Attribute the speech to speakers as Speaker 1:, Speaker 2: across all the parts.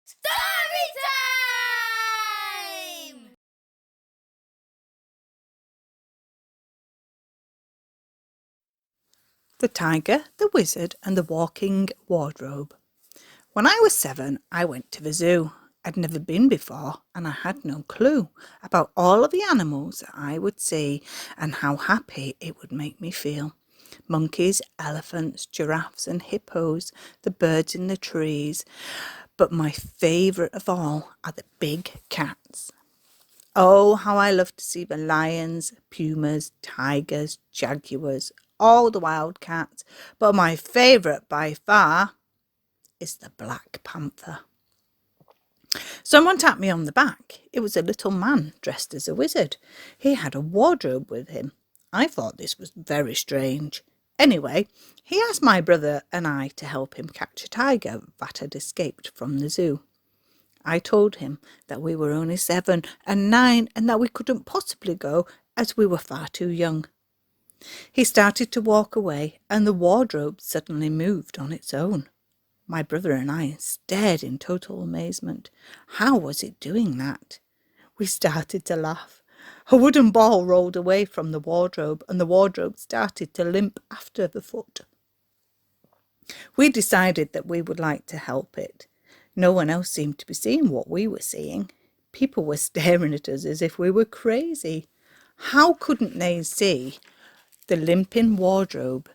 Speaker 1: Story time!
Speaker 2: The Tiger, the Wizard and the Walking Wardrobe. When I was 7, I went to the zoo. I'd never been before and I had no clue about all of the animals that I would see and how happy it would make me feel. Monkeys, elephants, giraffes and hippos, the birds in the trees. But my favourite of all are the big cats. Oh, how I love to see the lions, pumas, tigers, jaguars, all the wild cats. But my favourite by far is the Black Panther. Someone tapped me on the back. It was a little man dressed as a wizard. He had a wardrobe with him. I thought this was very strange. Anyway, he asked my brother and I to help him catch a tiger that had escaped from the zoo. I told him that we were only 7 and 9 and that we couldn't possibly go as we were far too young. He started to walk away and the wardrobe suddenly moved on its own. My brother and I stared in total amazement. How was it doing that? We started to laugh. A wooden ball rolled away from the wardrobe and the wardrobe started to limp after the foot. We decided that we would like to help it. No one else seemed to be seeing what we were seeing. People were staring at us as if we were crazy. How couldn't they see the limping wardrobe?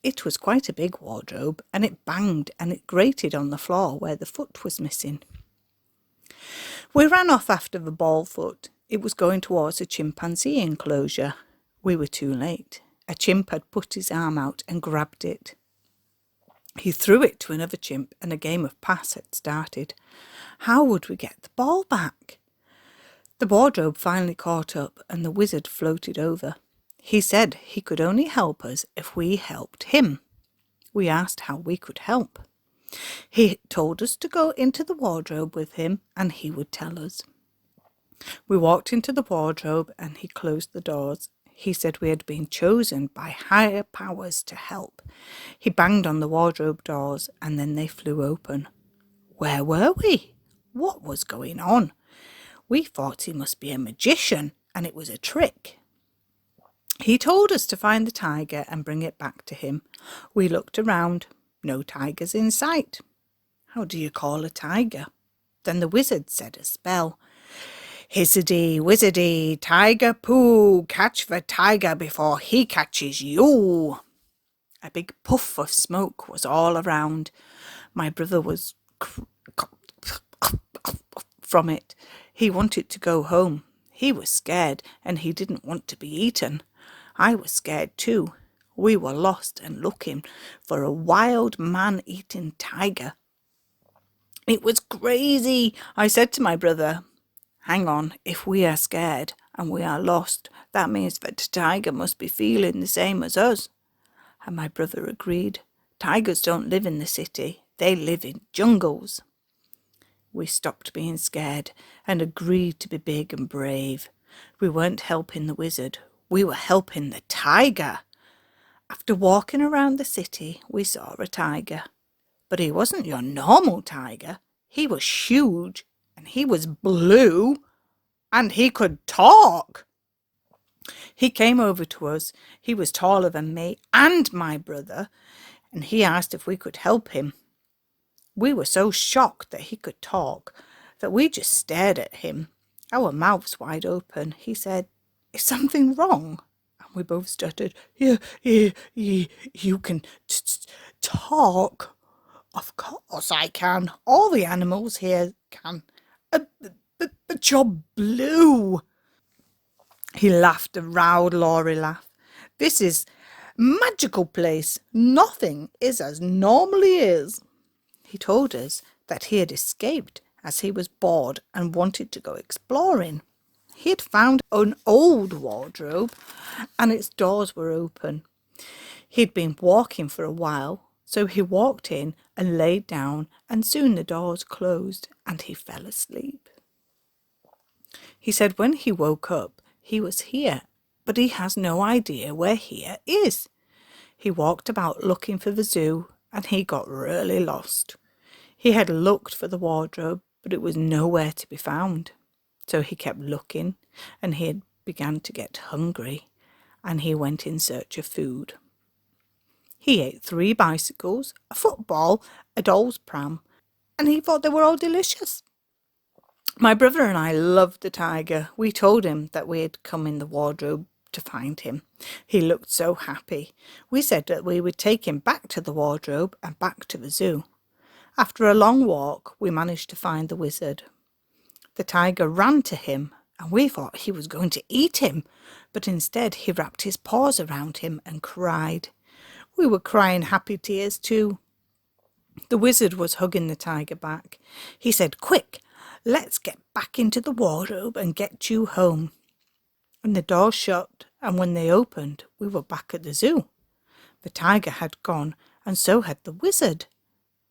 Speaker 2: It was quite a big wardrobe, and it banged and it grated on the floor where the foot was missing. We ran off after the ball foot. It was going towards a chimpanzee enclosure. We were too late. A chimp had put his arm out and grabbed it. He threw it to another chimp and a game of pass had started. How would we get the ball back? The wardrobe finally caught up and the wizard floated over. He said he could only help us if we helped him. We asked how we could help. He told us to go into the wardrobe with him and he would tell us. We walked into the wardrobe and he closed the doors. He said we had been chosen by higher powers to help. He banged on the wardrobe doors and then they flew open. Where were we? What was going on? We thought he must be a magician and it was a trick. He told us to find the tiger and bring it back to him. We looked around. No tigers in sight. How do you call a tiger? Then the wizard said a spell. Hissity, wizardy, tiger poo, catch the tiger before he catches you. A big puff of smoke was all around. My brother was from it. He wanted to go home. He was scared and he didn't want to be eaten. I was scared too. We were lost and looking for a wild man-eating tiger. It was crazy. I said to my brother, hang on, if we are scared and we are lost, that means that the tiger must be feeling the same as us. And my brother agreed. Tigers don't live in the city. They live in jungles. We stopped being scared and agreed to be big and brave. We weren't helping the wizard. We were helping the tiger. After walking around the city, we saw a tiger. But he wasn't your normal tiger. He was huge, and he was blue, and he could talk. He came over to us. He was taller than me and my brother, and he asked if we could help him. We were so shocked that he could talk that we just stared at him, our mouths wide open. He said, "Is something wrong?" And we both stuttered, You can talk." "Of course I can. All the animals here can. But you're blue." He laughed a loud Laurie laugh. "This is magical place. Nothing is as normally is." He told us that he had escaped as he was bored and wanted to go exploring. He had found an old wardrobe and its doors were open. He'd been walking for a while, so he walked in and laid down and soon the doors closed and he fell asleep. He said when he woke up, he was here, but he has no idea where here is. He walked about looking for the zoo and he got really lost. He had looked for the wardrobe, but it was nowhere to be found. So he kept looking, and he had begun to get hungry, and he went in search of food. He ate 3 bicycles, a football, a doll's pram, and he thought they were all delicious. My brother and I loved the tiger. We told him that we had come in the wardrobe to find him. He looked so happy. We said that we would take him back to the wardrobe and back to the zoo. After a long walk, we managed to find the wizard. The tiger ran to him, and we thought he was going to eat him, but instead he wrapped his paws around him and cried. We were crying happy tears too. The wizard was hugging the tiger back. He said, "Quick, let's get back into the wardrobe and get you home." And the door shut, and when they opened, we were back at the zoo. The tiger had gone, and so had the wizard.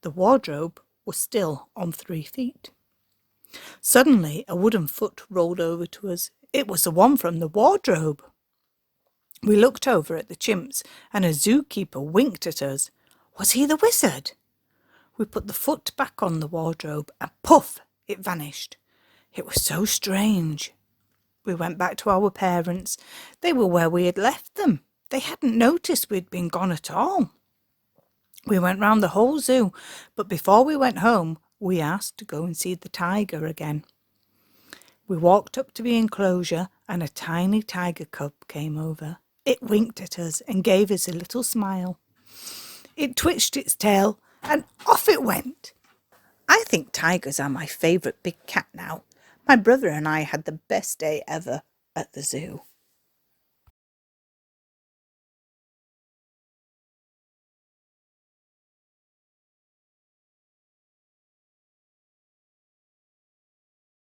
Speaker 2: The wardrobe was still on 3 feet. Suddenly, a wooden foot rolled over to us. It was the one from the wardrobe. We looked over at the chimps, and a zookeeper winked at us. Was he the wizard? We put the foot back on the wardrobe, and puff, it vanished. It was so strange. We went back to our parents. They were where we had left them. They hadn't noticed we'd been gone at all. We went round the whole zoo, but before we went home, we asked to go and see the tiger again. We walked up to the enclosure, and a tiny tiger cub came over. It winked at us and gave us a little smile. It twitched its tail, and off it went. I think tigers are my favourite big cat now. My brother and I had the best day ever at the zoo.